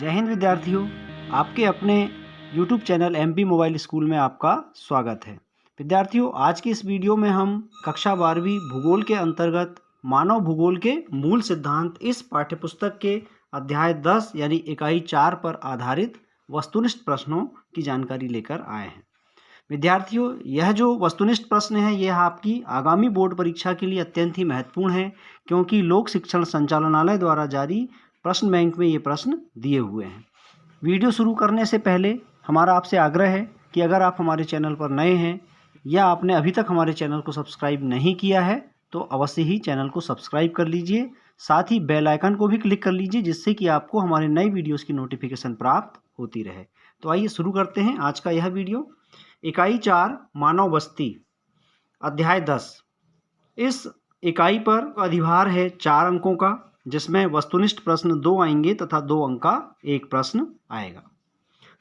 जय हिंद विद्यार्थियों, आपके अपने YouTube channel MP mobile school में आपका स्वागत है। विद्यार्थियों, आज की इस वीडियो में हम कक्षा 12वीं भूगोल के अंतर्गत मानव भूगोल के मूल सिद्धांत इस पाठ्यपुस्तक के अध्याय 10 यानी इकाई 4 पर आधारित वस्तुनिष्ठ प्रश्नों की जानकारी लेकर आए हैं। विद्यार्थियों, यह जो वस्तुनिष्ठ प्रश्न है यह आपकी आगामी बोर्ड परीक्षा के लिए अत्यंत ही महत्वपूर्ण है, क्योंकि लोक शिक्षण संचालनालय द्वारा जारी प्रश्न बैंक में ये प्रश्न दिए हुए हैं। वीडियो शुरू करने से पहले हमारा आपसे आग्रह है कि अगर आप हमारे चैनल पर नए हैं या आपने अभी तक हमारे चैनल को सब्सक्राइब नहीं किया है तो अवश्य ही चैनल को सब्सक्राइब कर लीजिए। साथ ही बेल आइकन को भी क्लिक कर लीजिए, जिससे कि आपको हमारे नए वीडियोस की नोटिफिकेशन प्राप्त होती रहे। तो आइए शुरू करते हैं आज का यह वीडियो। इकाई 4 मानव बस्ती, अध्याय 10। इस इकाई पर अधिभार है 4 अंकों का, जिसमें वस्तुनिष्ठ प्रश्न 2 आएंगे तथा 2 अंक का एक प्रश्न आएगा।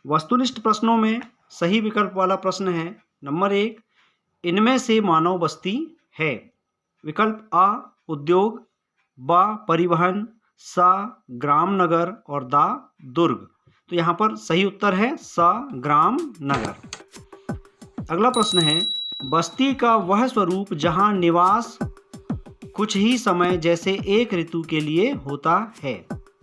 वस्तुनिष्ठ प्रश्नों में सही विकल्प वाला प्रश्न है नंबर 1, इनमें से मानव बस्ती है। विकल्प आ उद्योग, बा परिवहन, सा ग्राम नगर और दा दुर्ग। तो यहाँ पर सही उत्तर है सा ग्राम नगर। अगला प्रश्न है, बस्ती का वह स्वरूप जहाँ निवास कुछ ही समय जैसे एक ऋतु के लिए होता है।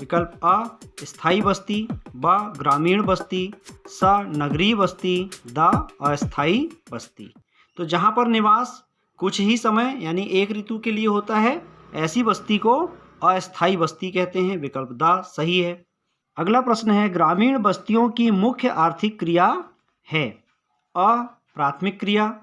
विकल्प आ स्थायी बस्ती, बा ग्रामीण बस्ती, सा नगरीय बस्ती, दा अस्थायी बस्ती। तो जहाँ पर निवास कुछ ही समय यानी एक ऋतु के लिए होता है, ऐसी बस्ती को अस्थायी बस्ती कहते हैं। विकल्प दा सही है। अगला प्रश्न है, ग्रामीण बस्तियों की मुख्य आर्थिक क्रिया है। अ प्राथमिक क्रिया,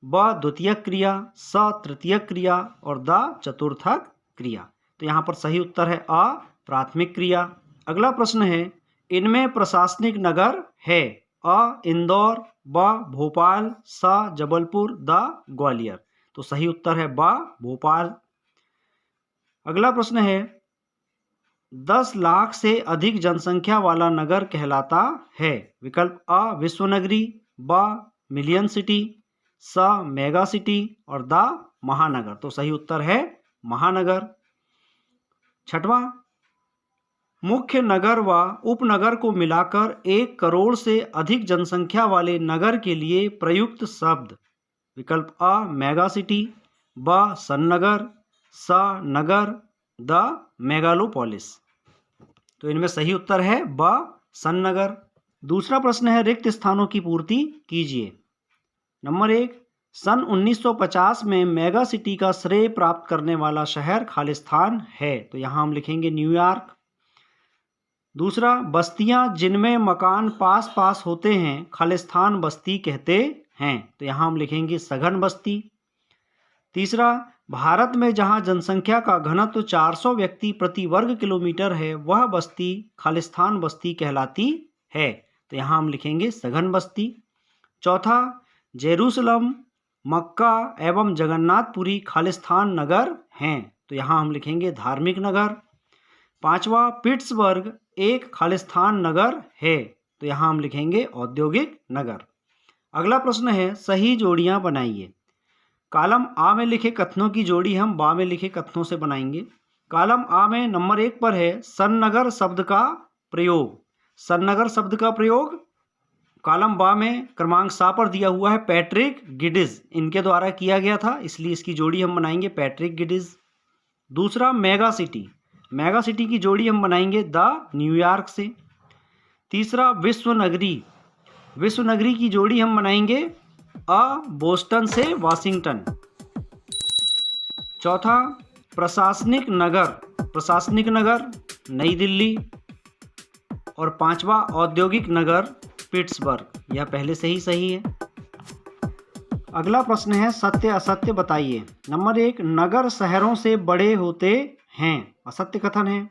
ब द्वितीयक क्रिया, स तृतीयक क्रिया और द चतुर्थक क्रिया। तो यहाँ पर सही उत्तर है अ प्राथमिक क्रिया। अगला प्रश्न है, इनमें प्रशासनिक नगर है। अ इंदौर, ब भोपाल, स जबलपुर, द ग्वालियर। तो सही उत्तर है ब भोपाल। अगला प्रश्न है, 10 लाख से अधिक जनसंख्या वाला नगर कहलाता है। विकल्प अ विश्वनगरी, ब मिलियन सिटी, स मेगा सिटी और द महानगर। तो सही उत्तर है महानगर। छठवां, मुख्य नगर व उपनगर को मिलाकर 1 करोड़ से अधिक जनसंख्या वाले नगर के लिए प्रयुक्त शब्द। विकल्प अ मेगा सिटी, ब सन्नगर, स नगर, द मेगालोपोलिस। तो इनमें सही उत्तर है ब सन्नगर। दूसरा प्रश्न है, रिक्त स्थानों की पूर्ति कीजिए। नंबर 1, सन 1950 में मेगा सिटी का श्रेय प्राप्त करने वाला शहर खालिस्तान है। तो यहाँ हम लिखेंगे न्यूयॉर्क। दूसरा, बस्तियां जिनमें मकान पास पास होते हैं खालिस्तान बस्ती कहते हैं। तो यहाँ हम लिखेंगे सघन बस्ती। तीसरा, भारत में जहाँ जनसंख्या का घनत्व 400 व्यक्ति प्रति वर्ग किलोमीटर है, वह बस्ती खालिस्तान बस्ती कहलाती है। तो यहाँ हम लिखेंगे सघन बस्ती। चौथा, जेरूसलम, मक्का एवं जगन्नाथपुरी खालिस्तान नगर हैं। तो यहाँ हम लिखेंगे धार्मिक नगर। पांचवा, पिट्सबर्ग एक खालिस्तान नगर है। तो यहाँ हम लिखेंगे औद्योगिक नगर। अगला प्रश्न है, सही जोड़ियां बनाइए। कॉलम आ में लिखे कथनों की जोड़ी हम बा में लिखे कथनों से बनाएंगे। कॉलम आ में नंबर 1 पर है सन्नगर शब्द का प्रयोग। सन्नगर शब्द का प्रयोग कॉलम बा में क्रमांक 7 पर दिया हुआ है पैट्रिक गिडिज, इनके द्वारा किया गया था, इसलिए इसकी जोड़ी हम बनाएंगे पैट्रिक गिडिज। दूसरा, मेगा सिटी, मेगा सिटी की जोड़ी हम बनाएंगे द न्यूयॉर्क से। तीसरा, विश्व नगरी, विश्व नगरी की जोड़ी हम बनाएंगे अ बोस्टन से वाशिंगटन। चौथा, प्रशासनिक नगर, प्रशासनिक नगर नई दिल्ली। और पांचवा, औद्योगिक नगर पिट्सबर्ग। यह पहले से ही सही है। अगला प्रश्न है, सत्य असत्य बताइए। नंबर 1, नगर शहरों से बड़े होते हैं, असत्य कथन है।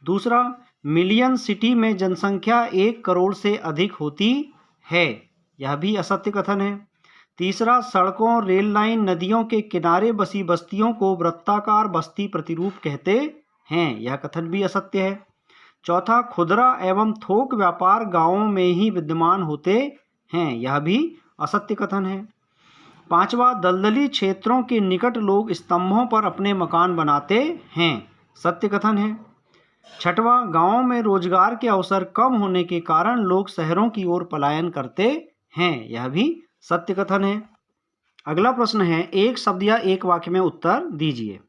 दूसरा, मिलियन सिटी में जनसंख्या 1 करोड़ से अधिक होती है, यह भी असत्य कथन है। तीसरा, सड़कों, रेल लाइन, नदियों के किनारे बसी बस्तियों को वृत्ताकार बस्ती प्रतिरूप कहते हैं, यह कथन भी असत्य है। चौथा, खुदरा एवं थोक व्यापार गांवों में ही विद्यमान होते हैं, यह भी असत्य कथन है। पांचवा, दलदली क्षेत्रों के निकट लोग स्तंभों पर अपने मकान बनाते हैं, सत्य कथन है। छठवां, गांवों में रोजगार के अवसर कम होने के कारण लोग शहरों की ओर पलायन करते हैं। यह भी सत्य कथन है। अगला प्रश्न है, एक शब्द या एक वाक्य में उत्तर दीजिए।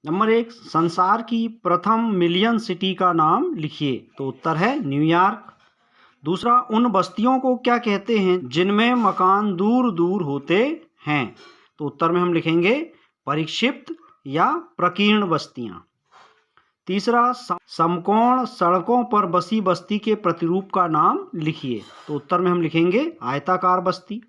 नंबर 1, संसार की प्रथम मिलियन सिटी का नाम लिखिए। तो उत्तर है न्यूयॉर्क। दूसरा, उन बस्तियों को क्या कहते हैं जिनमें मकान दूर दूर होते हैं। तो उत्तर में हम लिखेंगे परिक्षिप्त या प्रकीर्ण बस्तियां। तीसरा, समकोण सड़कों पर बसी बस्ती के प्रतिरूप का नाम लिखिए। तो उत्तर में हम लिखेंगे आयताकार बस्ती।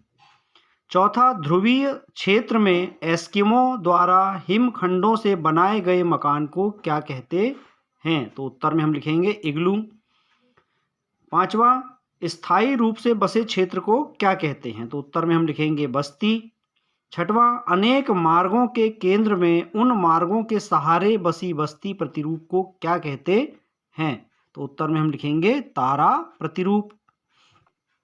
चौथा, ध्रुवीय क्षेत्र में एस्किमो द्वारा हिमखंडों से बनाए गए मकान को क्या कहते हैं। तो उत्तर में हम लिखेंगे इग्लू। पांचवा, स्थायी रूप से बसे क्षेत्र को क्या कहते हैं। तो उत्तर में हम लिखेंगे बस्ती। छठवां, अनेक मार्गों के केंद्र में उन मार्गों के सहारे बसी बस्ती प्रतिरूप को क्या कहते हैं। तो उत्तर में हम लिखेंगे तारा प्रतिरूप।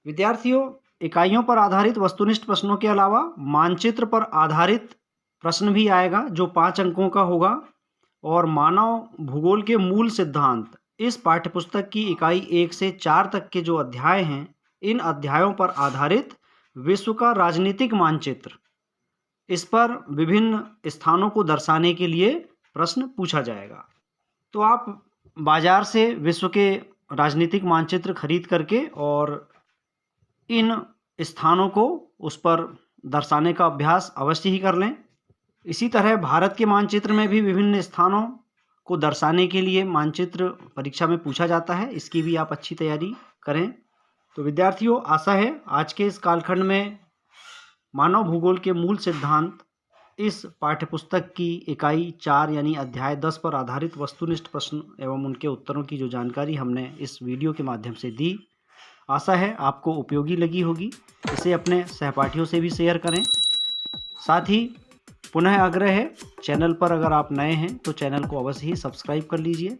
विद्यार्थियों, इकाइयों पर आधारित वस्तुनिष्ठ प्रश्नों के अलावा मानचित्र पर आधारित प्रश्न भी आएगा जो 5 अंकों का होगा। और मानव भूगोल के मूल सिद्धांत, इस पाठ्यपुस्तक की इकाई 1 से 4 तक के जो अध्याय हैं, इन अध्यायों पर आधारित विश्व का राजनीतिक मानचित्र, इस पर विभिन्न स्थानों को दर्शाने के लिए प्रश्न पूछा जाएगा। तो आप बाजार से विश्व के राजनीतिक मानचित्र खरीद करके और इन स्थानों को उस पर दर्शाने का अभ्यास अवश्य ही कर लें। इसी तरह भारत के मानचित्र में भी विभिन्न स्थानों को दर्शाने के लिए मानचित्र परीक्षा में पूछा जाता है। इसकी भी आप अच्छी तैयारी करें। तो विद्यार्थियों, आशा है आज के इस कालखंड में मानव भूगोल के मूल सिद्धांत, इस पाठ्यपुस्तक की इकाई 4 यानी अध्याय 10 पर आधारित वस्तुनिष्ठ प्रश्न एवं उनके उत्तरों की जो जानकारी हमने इस वीडियो के माध्यम से दी, आशा है आपको उपयोगी लगी होगी। इसे अपने सहपाठियों से भी शेयर करें। साथ ही पुनः आग्रह है, चैनल पर अगर आप नए हैं तो चैनल को अवश्य ही सब्सक्राइब कर लीजिए।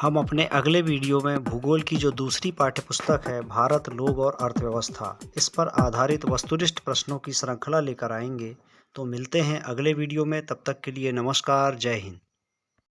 हम अपने अगले वीडियो में भूगोल की जो दूसरी पाठ्यपुस्तक है भारत, लोग और अर्थव्यवस्था, इस पर आधारित वस्तुनिष्ठ प्रश्नों की श्रृंखला लेकर आएंगे। तो मिलते हैं अगले वीडियो में। तब तक के लिए नमस्कार, जय हिंद।